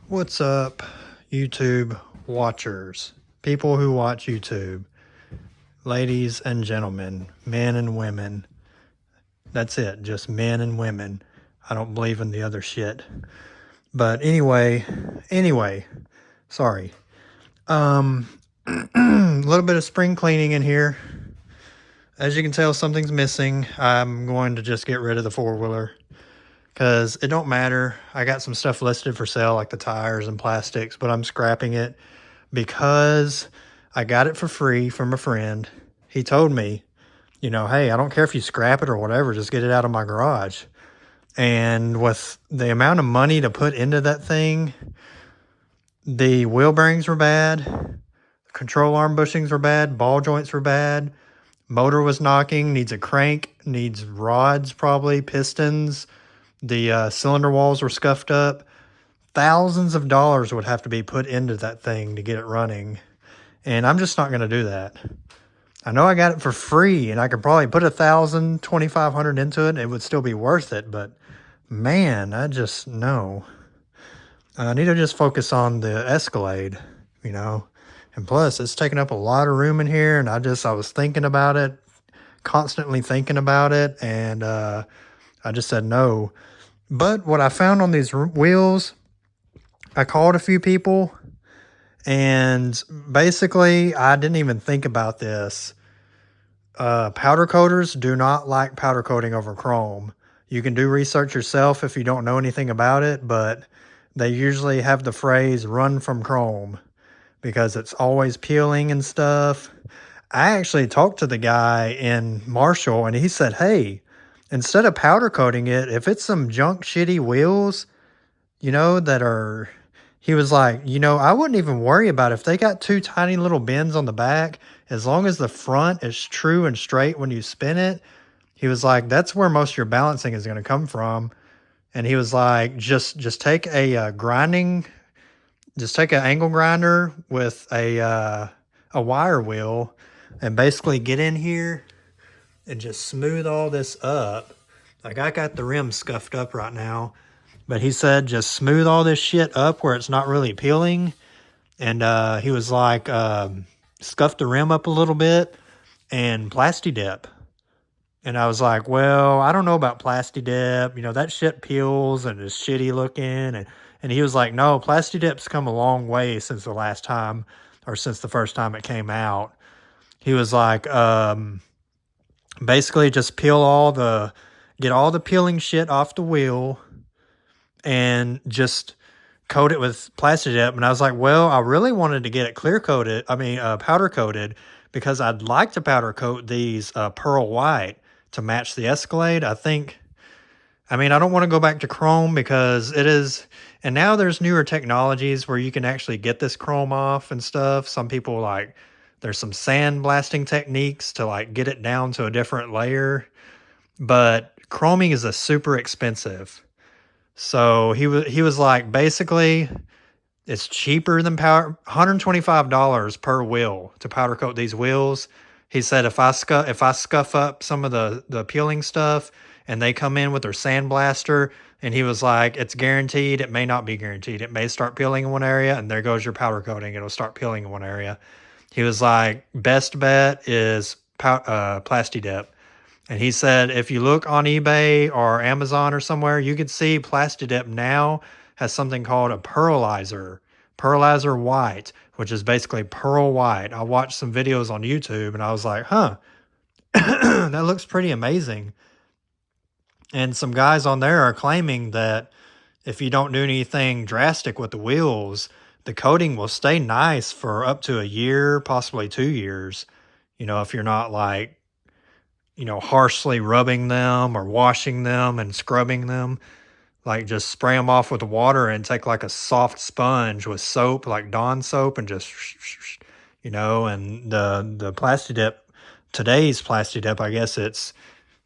What's up, YouTube watchers? People who watch YouTube. Ladies and gentlemen, men and women. That's it, just men and women. I don't believe in the other shit. But anyway, sorry. A little bit of spring cleaning in here. As you can tell, something's missing. I'm going to just get rid of the four-wheeler because it don't matter. I got some stuff listed for sale, like the tires and plastics, but I'm scrapping it because I got it for free from a friend. He told me, hey, I don't care if you scrap it or whatever, just get it out of my garage. And with the amount of money to put into that thing, the wheel bearings were bad, control arm bushings were bad, ball joints were bad, motor was knocking, needs a crank, needs rods probably, pistons, the cylinder walls were scuffed up. Thousands of dollars would have to be put into that thing to get it running. And I'm just not going to do that. I know I got it for free and I could probably put 1,000, 2,500 into it and it would still be worth it. But man, I just know. I need to just focus on the Escalade, And plus, it's taking up a lot of room in here. And I was thinking about it, constantly thinking about it. And I just said no. But what I found on these wheels, I called a few people. And basically, I didn't even think about this. Powder coaters do not like powder coating over chrome. You can do research yourself if you don't know anything about it, but they usually have the phrase run from chrome because it's always peeling and stuff. I actually talked to the guy in Marshall and he said, hey, instead of powder coating it, if it's some junk shitty wheels, that are... He was like, I wouldn't even worry about it. If they got two tiny little bends on the back, as long as the front is true and straight when you spin it, he was like, that's where most of your balancing is going to come from. And he was like, just take a just take an angle grinder with a wire wheel and basically get in here and just smooth all this up. Like I got the rim scuffed up right now. But he said just smooth all this shit up where it's not really peeling. And he was like, scuff the rim up a little bit and Plasti Dip. And I was like, well, I don't know about Plasti Dip. That shit peels and is shitty looking. And he was like, no, Plasti Dip's come a long way since the last time or since the first time it came out. He was like, basically just get all the peeling shit off the wheel and just coat it with Plasti Dip. And I was like, well, I really wanted to get it powder coated because I'd like to powder coat these pearl white to match the Escalade. I don't want to go back to chrome because it is, and now there's newer technologies where you can actually get this chrome off and stuff. Some people there's some sand blasting techniques to get it down to a different layer, but chroming is a super expensive. So he was like, basically, it's cheaper than $125 per wheel to powder coat these wheels. He said if I scuff up some of the peeling stuff and they come in with their sandblaster, and he was like, it's guaranteed. It may not be guaranteed. It may start peeling in one area, and there goes your powder coating. It'll start peeling in one area. He was like, best bet is Plasti Dip. And he said, if you look on eBay or Amazon or somewhere, you could see Plasti Dip now has something called a pearlizer white, which is basically pearl white. I watched some videos on YouTube and I was like, huh, that looks pretty amazing. And some guys on there are claiming that if you don't do anything drastic with the wheels, the coating will stay nice for up to a year, possibly 2 years. If you're not harshly rubbing them or washing them and scrubbing them. Just spray them off with water and take a soft sponge with soap, like Dawn soap, and just, and the Plasti Dip, today's Plasti Dip, I guess it's,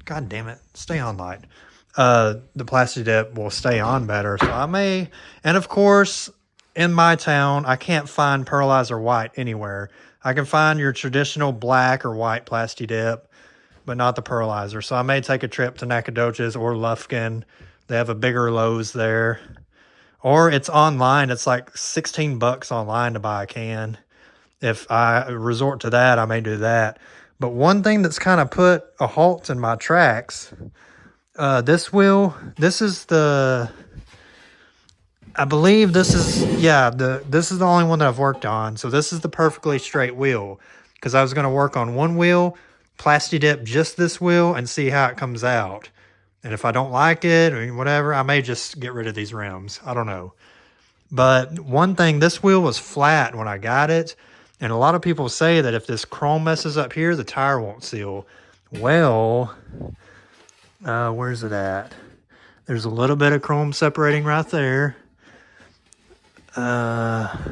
God damn it, stay on light. The Plasti Dip will stay on better. So and of course, in my town, I can't find pearlizer white anywhere. I can find your traditional black or white Plasti Dip, but not the pearlizer. So I may take a trip to Nacogdoches or Lufkin. They have a bigger Lowe's there. Or it's online. It's like 16 bucks online to buy a can. If I resort to that, I may do that. But one thing that's kind of put a halt in my tracks, this wheel, this is the, I believe this is, yeah, this is the only one that I've worked on. So this is the perfectly straight wheel, because I was going to work on one wheel, Plasti Dip just this wheel, and see how it comes out. And if I don't like it or whatever, I may just get rid of these rims. I don't know. But one thing, this wheel was flat when I got it. And a lot of people say that if this chrome messes up here, the tire won't seal. Well, where's it at? There's a little bit of chrome separating right there. There's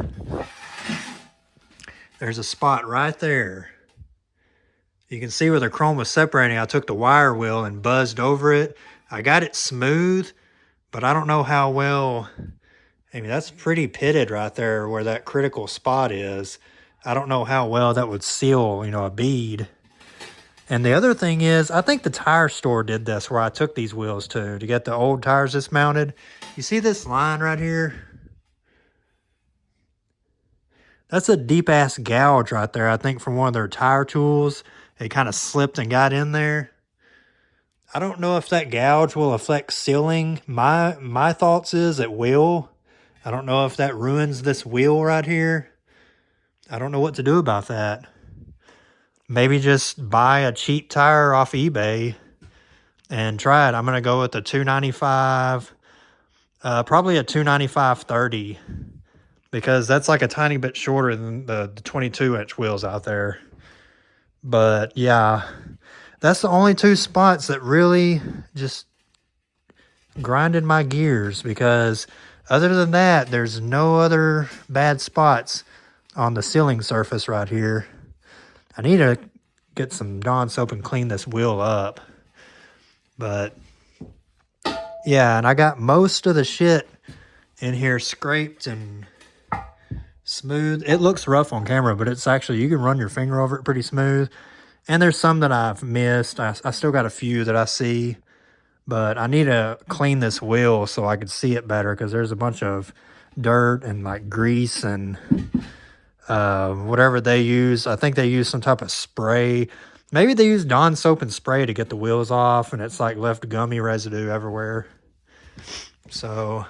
a spot right there. You can see where the chrome was separating. I took the wire wheel and buzzed over it. I got it smooth, but I don't know how well. I mean, that's pretty pitted right there where that critical spot is. I don't know how well that would seal, a bead. And the other thing is, I think the tire store did this where I took these wheels to get the old tires dismounted. You see this line right here? That's a deep-ass gouge right there, I think, from one of their tire tools. It kind of slipped and got in there. I don't know if that gouge will affect sealing. My thoughts is it will. I don't know if that ruins this wheel right here. I don't know what to do about that. Maybe just buy a cheap tire off eBay and try it. I'm going to go with the 295, probably a 295/30, because that's like a tiny bit shorter than the 22-inch wheels out there. But yeah, that's the only two spots that really just grinded my gears, because other than that, there's no other bad spots on the sealing surface right here. I need to get some Dawn soap and clean this wheel up. But yeah, and I got most of the shit in here scraped and smooth. It looks rough on camera, but it's actually, you can run your finger over it pretty smooth. And there's some that I've missed. I still got a few that I see. But I need to clean this wheel so I can see it better, because there's a bunch of dirt and like grease and whatever they use. I think they use some type of spray. Maybe they use Dawn soap and spray to get the wheels off, and it's like left gummy residue everywhere. So,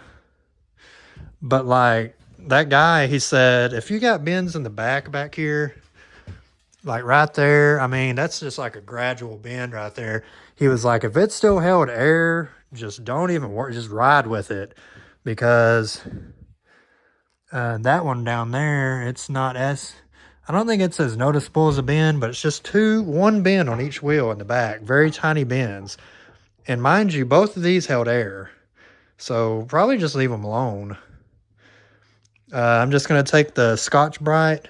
but like that guy, he said, if you got bends in the back here, like right there, I mean, that's just like a gradual bend right there. He was like, if it still held air, just don't even work, just ride with it, because that one down there, it's not as, I don't think it's as noticeable as a bend, but it's just one bend on each wheel in the back, very tiny bends. And mind you, both of these held air, so probably just leave them alone. I'm just going to take the Scotch-Brite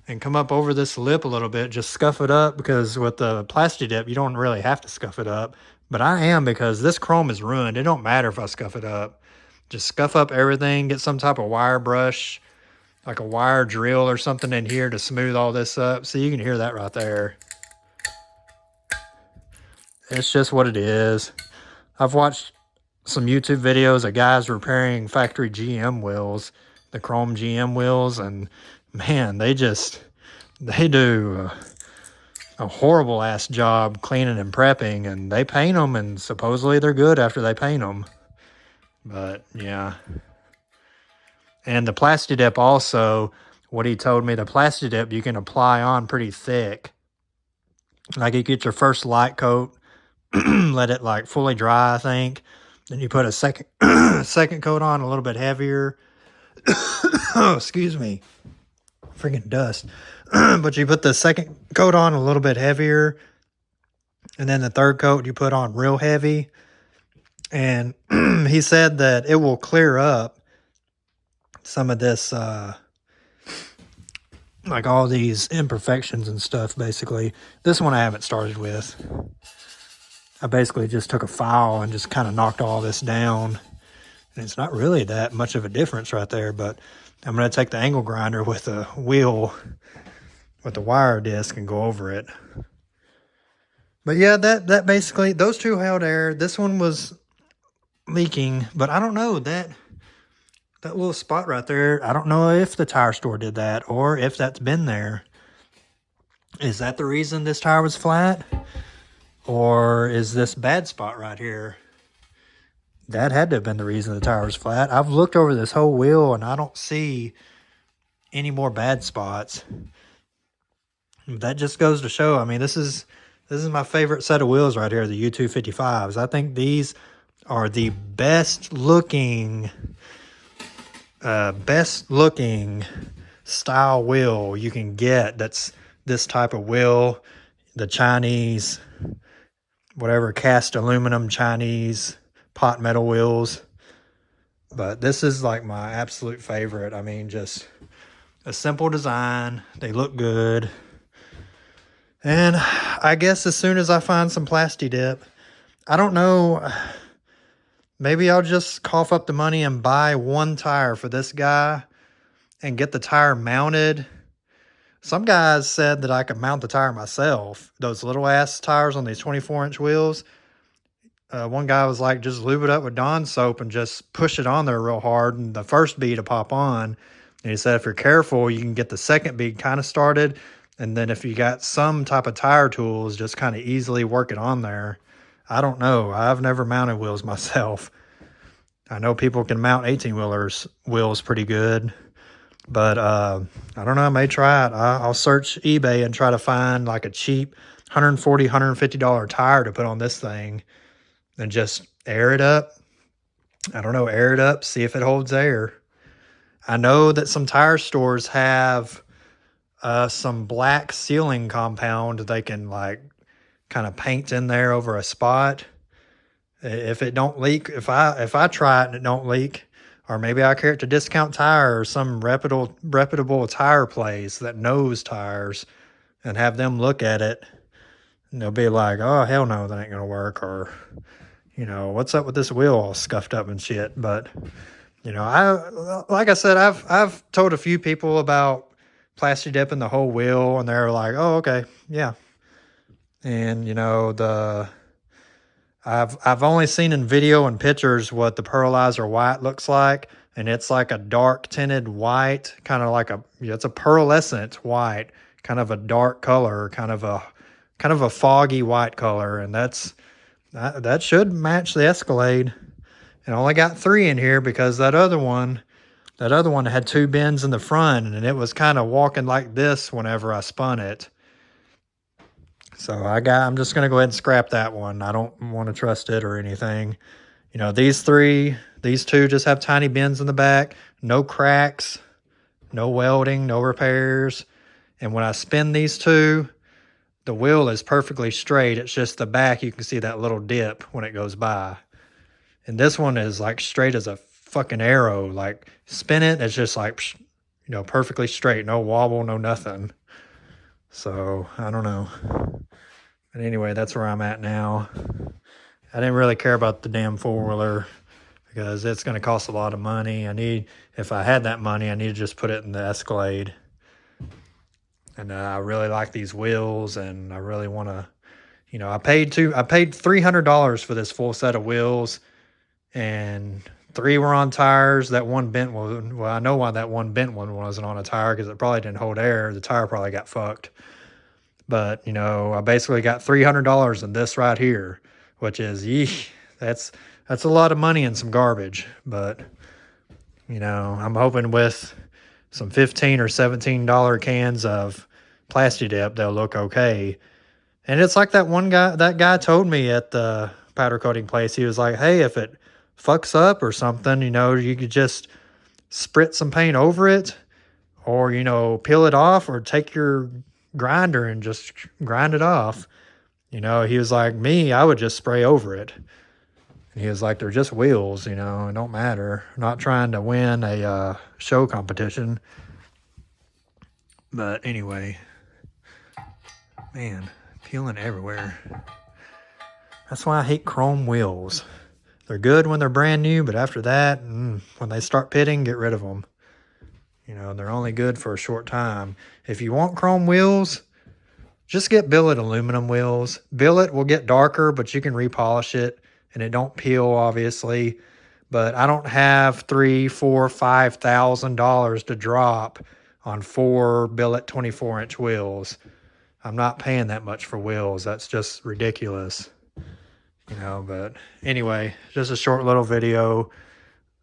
and come up over this lip a little bit, just scuff it up, because with the Plasti Dip, you don't really have to scuff it up. But I am, because this chrome is ruined. It don't matter if I scuff it up. Just scuff up everything, get some type of wire brush, like a wire drill or something in here to smooth all this up. See, you can hear that right there. It's just what it is. I've watched some YouTube videos of guys repairing factory GM wheels, the chrome GM wheels, and man, they do a horrible ass job cleaning and prepping, and they paint them, and supposedly they're good after they paint them. But yeah. And the Plasti Dip also, what he told me, the Plasti Dip you can apply on pretty thick. Like you get your first light coat, let it like fully dry, I think. Then you put a second second coat on, a little bit heavier. Oh, excuse me. Freaking dust. But you put the second coat on a little bit heavier, and then the third coat you put on real heavy. And he said that it will clear up some of this, like all these imperfections and stuff, basically. This one I haven't started with. I basically just took a file and just kind of knocked all this down. And it's not really that much of a difference right there, but I'm going to take the angle grinder with a wheel with the wire disc and go over it. But yeah, that basically, those two held air. This one was leaking, but I don't know, that that little spot right there, I don't know if the tire store did that or if that's been there. Is that the reason this tire was flat? Or is this bad spot right here? That had to have been the reason the tire was flat. I've looked over this whole wheel and I don't see any more bad spots. That just goes to show, I mean, this is my favorite set of wheels right here, the U255s. I think these are the best looking style wheel you can get. That's this type of wheel, the Chinese, whatever, cast aluminum Chinese pot metal wheels. But this is like my absolute favorite. I mean, just a simple design. They look good. And I guess as soon as I find some Plasti Dip, I don't know, maybe I'll just cough up the money and buy one tire for this guy and get the tire mounted. Some guys said that I could mount the tire myself. Those little ass tires on these 24-inch wheels. One guy was like, just lube it up with Dawn soap and just push it on there real hard, and the first bead to pop on. And he said if you're careful, you can get the second bead kind of started, and then if you got some type of tire tools, just kind of easily work it on there. I don't know. I've never mounted wheels myself. I know people can mount 18-wheelers wheels pretty good, but I don't know. I may try it. I'll search eBay and try to find like a cheap $140, $150 tire to put on this thing. And just air it up. I don't know, air it up, see if it holds air. I know that some tire stores have some black sealing compound they can like kind of paint in there over a spot. If it don't leak, if I try it and it don't leak, or maybe I carry it to Discount Tire or some reputable tire place that knows tires and have them look at it, and they'll be like, oh, hell no, that ain't gonna work, or you know, what's up with this wheel all scuffed up and shit. But, you know, like I said, I've told a few people about Plasti Dipping the whole wheel, and they're like, oh, okay, yeah. And, you know, I've only seen in video and pictures what the pearlizer white looks like, and it's like a dark tinted white, kind of like it's a pearlescent white, kind of a dark color, kind of a foggy white color, and that should match the Escalade. And I only got 3 in here because that other one had 2 bends in the front, and it was kind of walking like this whenever I spun it. So I'm just going to go ahead and scrap that one. I don't want to trust it or anything. You know, these 2 just have tiny bends in the back, no cracks, no welding, no repairs. And when I spin these 2, the wheel is perfectly straight. It's just the back, you can see that little dip when it goes by. And this one is like straight as a fucking arrow. Like, spin it, it's just like, you know, perfectly straight. No wobble, no nothing. So, I don't know. But anyway, that's where I'm at now. I didn't really care about the damn 4-wheeler because it's going to cost a lot of money. If I had that money, I need to just put it in the Escalade. And I really like these wheels, and I really want to, you know, I paid $300 for this full set of wheels, and 3 were on tires. That one bent one, well, I know why that one bent one wasn't on a tire, because it probably didn't hold air. The tire probably got fucked. But, you know, I basically got $300 in this right here, which is, yeesh, that's a lot of money and some garbage. But, you know, I'm hoping with some $15 or $17 cans of Plasti Dip, they'll look okay. And it's like that guy told me at the powder coating place. He was like, hey, if it fucks up or something, you know, you could just spritz some paint over it, or, you know, peel it off, or take your grinder and just grind it off. You know, he was like, me, I would just spray over it. And he was like, they're just wheels, you know, it don't matter. I'm not trying to win a show competition. But anyway, man, peeling everywhere. That's why I hate chrome wheels. They're good when they're brand new, but after that, when they start pitting, get rid of them. You know, they're only good for a short time. If you want chrome wheels, just get billet aluminum wheels. Billet will get darker, but you can repolish it, and it don't peel, obviously. But I don't have $3, $4, $5,000 to drop on 4 billet 24-inch wheels. I'm not paying that much for wheels. That's just ridiculous, you know. But anyway, just a short little video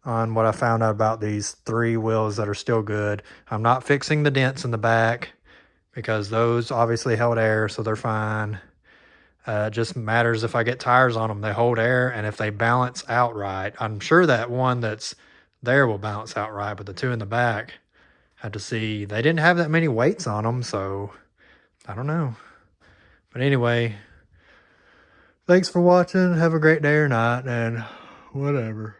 on what I found out about these 3 wheels that are still good. I'm not fixing the dents in the back because those obviously held air, so they're fine. It just matters if I get tires on them. They hold air, and if they balance out right. I'm sure that one that's there will balance out right, but the 2 in the back, had to see. They didn't have that many weights on them, so I don't know. But anyway, thanks for watching. Have a great day or night, and whatever.